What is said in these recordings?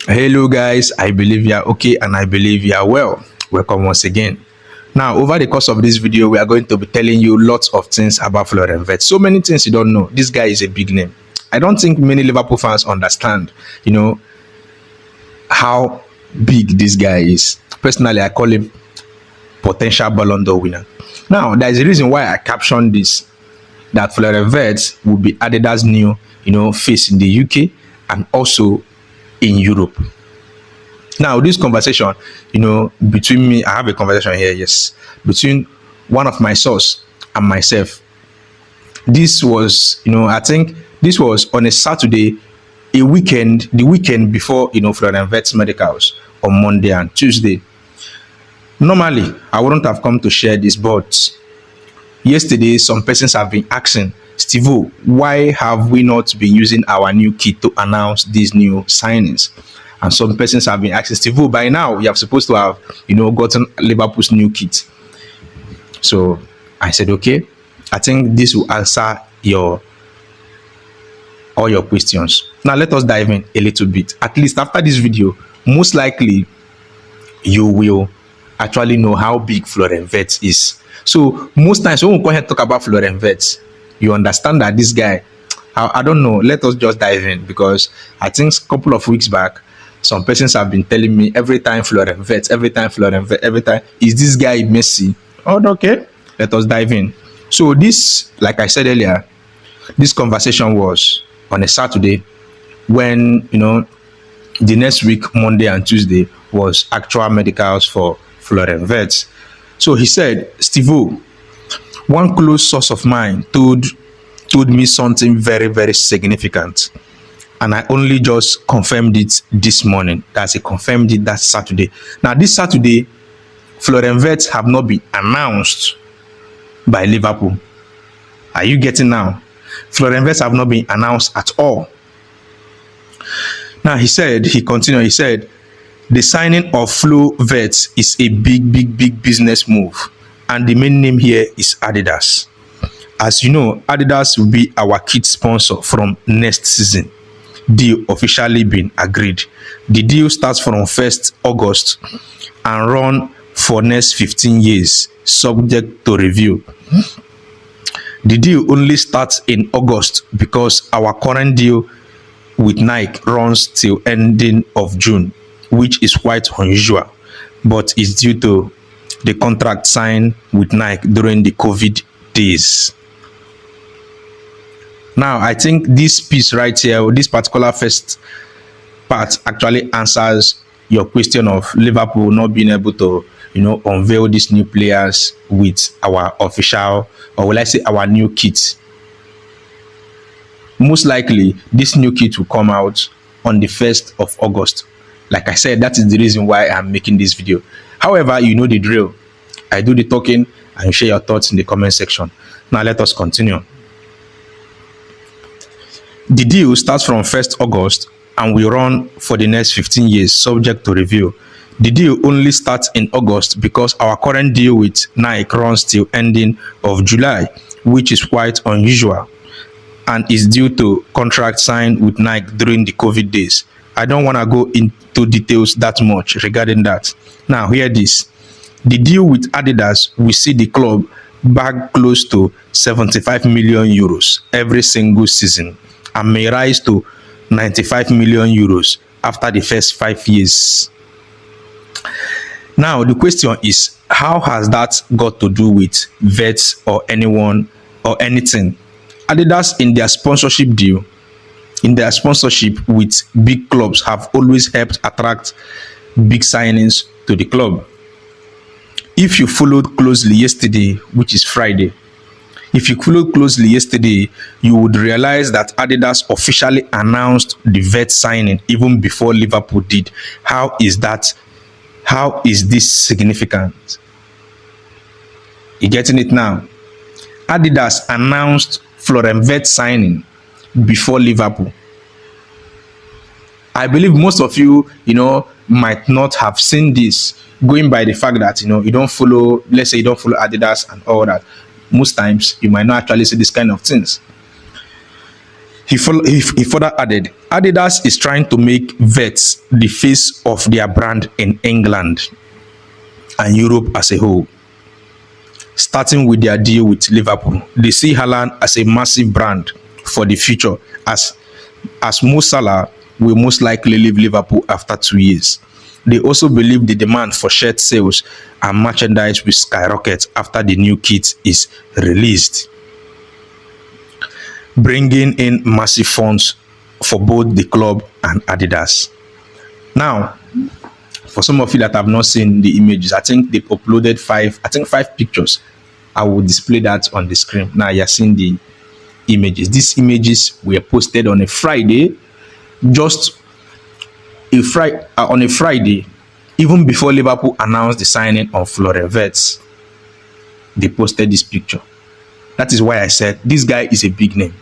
Hello guys, I believe you are okay and I believe you are well. Welcome once again. Now, over the course of this video, we are going to be telling you lots of things about Florian Wirtz. So many things you don't know. This guy is a big name. I don't think many Liverpool fans understand, how big this guy is. Personally, I call him potential Ballon d'Or winner. Now, there is a reason why I captioned this, that Florian Wirtz will be Adidas' new, face in the UK and also in Europe. Now, this conversation, between me, I have a conversation here, yes, between one of my source and myself. This was, I think this was on a Saturday, the weekend before, Florian Wirtz medicals on Monday and Tuesday. Normally, I wouldn't have come to share this, but yesterday, some persons have been asking, Steve, why have we not been using our new kit to announce these new signings? And some persons have been asking, Steve, by now, you are supposed to have, gotten Liverpool's new kit. So I said, okay, I think this will answer all your questions. Now, let us dive in a little bit. At least after this video, most likely, you will actually know how big Florian Wirtz is. So most times when we go ahead and talk about Florian Wirtz, you understand that this guy, I don't know, let us just dive in, because I think a couple of weeks back, some persons have been telling me every time Florian Wirtz, every time, is this guy Messi? Oh, okay, let us dive in. So this, like I said earlier, this conversation was on a Saturday when, the next week, Monday and Tuesday, was actual medicals for Florian Wirtz. So he said, Steve, one close source of mine told me something very, very significant. And I only just confirmed it this morning. That's it, confirmed it that Saturday. Now, this Saturday, Florian Wirtz have not been announced by Liverpool. Are you getting now? Florian Wirtz have not been announced at all. Now, he continued, he said, the signing of Flo Wirtz is a big business move, and the main name here is Adidas. As you know, Adidas will be our kit sponsor from next season. Deal officially been agreed. The deal starts from 1st August and run for next 15 years, subject to review. The deal only starts in August because our current deal with Nike runs till ending of June, which is quite unusual, but is due to the contract signed with Nike during the COVID days. Now, I think this piece right here, this particular first part, actually answers your question of Liverpool not being able to, unveil these new players with our official, or will I say our new kit. Most likely, this new kit will come out on the 1st of August. Like I said, that is the reason why I'm making this video. However, you know the drill. I do the talking and you share your thoughts in the comment section. Now let us continue. The deal starts from 1st August and will run for the next 15 years, subject to review. The deal only starts in August because our current deal with Nike runs till ending of July, which is quite unusual and is due to contract signed with Nike during the COVID days. I don't want to go into details that much regarding that. Now, hear this. The deal with Adidas will see the club bag close to 75 million euros every single season and may rise to 95 million euros after the first 5 years. Now, the question is, how has that got to do with Wirtz or anyone or anything? Adidas, in their sponsorship deal, in their sponsorship with big clubs, have always helped attract big signings to the club. If you followed closely yesterday, which is Friday, if you followed closely yesterday, you would realize that Adidas officially announced the Wirtz signing even before Liverpool did. How is that? How is this significant? You getting it now? Adidas announced Florian Wirtz signing before Liverpool. I believe most of you, might not have seen this, going by the fact that, you don't follow, let's say you don't follow Adidas and all that. Most times, you might not actually see this kind of things. He further added, Adidas is trying to make Wirtz the face of their brand in England and Europe as a whole. Starting with their deal with Liverpool, they see Haaland as a massive brand for the future, as Mo Salah will most likely leave Liverpool after 2 years. They also believe the demand for shirt sales and merchandise will skyrocket after the new kit is released, bringing in massive funds for both the club and Adidas. Now, for some of you that have not seen the images, I think they've uploaded five pictures. I will display that on the screen. Now you're seeing the images. These images were posted on a Friday, on a Friday, even before Liverpool announced the signing of Florian Wirtz. They posted this picture. That is why I said this guy is a big name.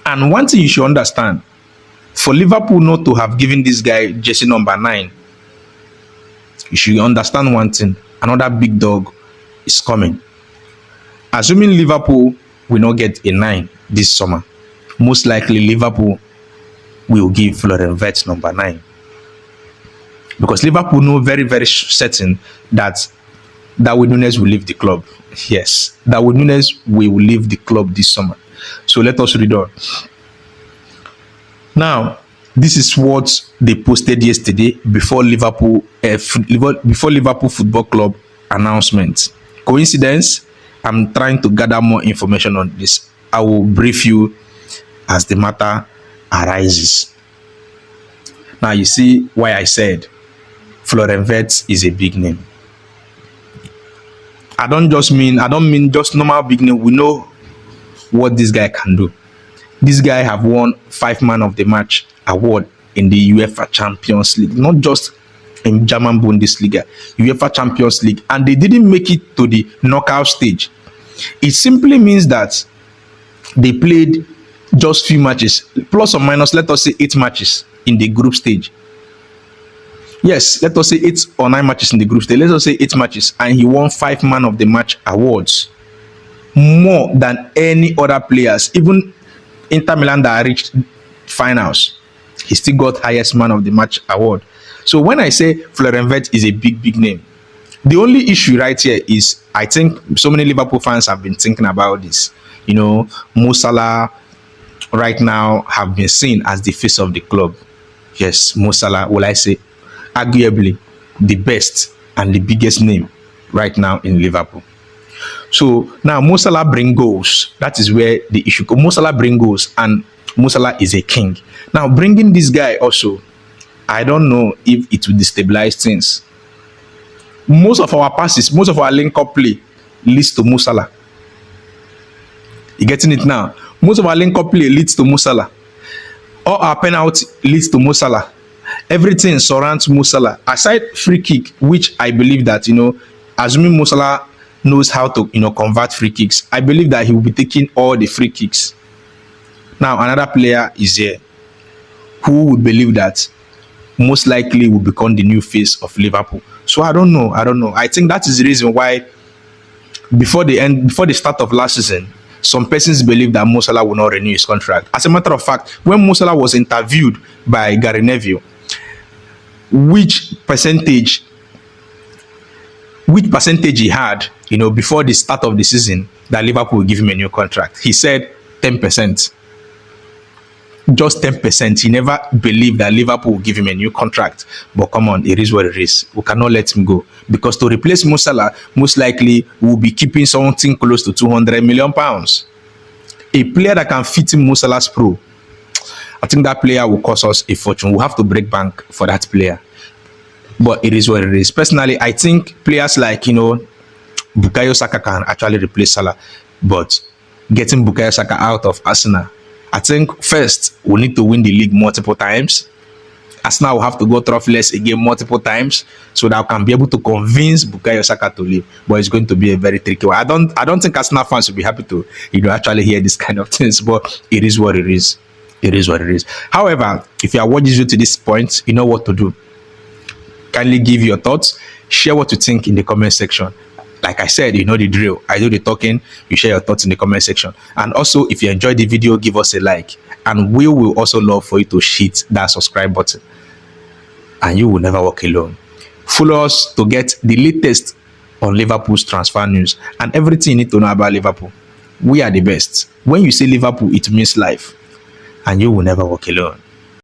And one thing you should understand, for Liverpool not to have given this guy jersey number 9, you should understand one thing: another big dog is coming. Assuming Liverpool will not get a 9 this summer, most likely Liverpool will give Florian Wirtz number 9, because Liverpool know very, very certain that Darwin Núñez will leave the club. Yes, Darwin Núñez will leave the club this summer. So let us read on. Now, this is what they posted yesterday before Liverpool Football Club announcement. Coincidence? I'm trying to gather more information on this. I will brief you as the matter arises. Now you see why I said Florian Wirtz is a big name. I don't mean just normal big name. We know what this guy can do. This guy have won 5 Man of the Match award in the UEFA Champions League, not just in German Bundesliga, UEFA Champions League, and they didn't make it to the knockout stage. It simply means that they played just few matches, plus or minus, let us say 8 matches in the group stage. Yes, let us say 8 or 9 matches in the group stage. Let us say 8 matches, and he won 5 Man of the Match awards, more than any other players. Even Inter Milan that reached finals, he still got highest Man of the Match award. So when I say Florian Wirtz is a big name, the only issue right here is, I think so many Liverpool fans have been thinking about this. You know, Mo Salah right now have been seen as the face of the club. Yes, Mo Salah, will I say, arguably the best and the biggest name right now in Liverpool. So now Mo Salah bring goals. That is where the issue comes. Mo Salah bring goals, and Mo Salah is a king. Now bringing this guy also, I don't know if it will destabilize things. Most of our passes, most of our link-up play leads to Mo Salah. You getting it now? Most of our link-up play leads to Mo Salah. All our penalty leads to Mo Salah. Everything surrounds Mo Salah. Aside free kick, which I believe that, assuming Mo Salah knows how to, convert free kicks, I believe that he will be taking all the free kicks. Now, another player is here who would believe that most likely will become the new face of Liverpool. So I don't know. I think that is the reason why before the start of last season, some persons believe that Mo Salah will not renew his contract. As a matter of fact, when Mo Salah was interviewed by Gary Neville, which percentage he had, before the start of the season that Liverpool will give him a new contract, he said 10%. Just 10%. He never believed that Liverpool will give him a new contract. But come on, it is what it is. We cannot let him go, because to replace Mo Salah, most likely we'll be keeping something close to £200 million. A player that can fit in Mo Salah's pro, I think that player will cost us a fortune. We'll have to break bank for that player. But it is what it is. Personally, I think players like, Bukayo Saka can actually replace Salah. But getting Bukayo Saka out of Arsenal, I think first we need to win the league multiple times. Arsenal will have to go trophyless again multiple times, so that we can be able to convince Bukayo Saka to leave. But it's going to be a very tricky one. I don't think Arsenal fans will be happy to actually hear this kind of things. But it is what it is. It is what it is. However, if you are watching you to this point, you know what to do. Kindly give your thoughts. Share what you think in the comment section. Like I said, you know the drill. I do the talking. You share your thoughts in the comment section. And also, if you enjoyed the video, give us a like. And will also love for you to hit that subscribe button, and you will never walk alone. Follow us to get the latest on Liverpool's transfer news and everything you need to know about Liverpool. We are the best. When you say Liverpool, it means life, and you will never walk alone.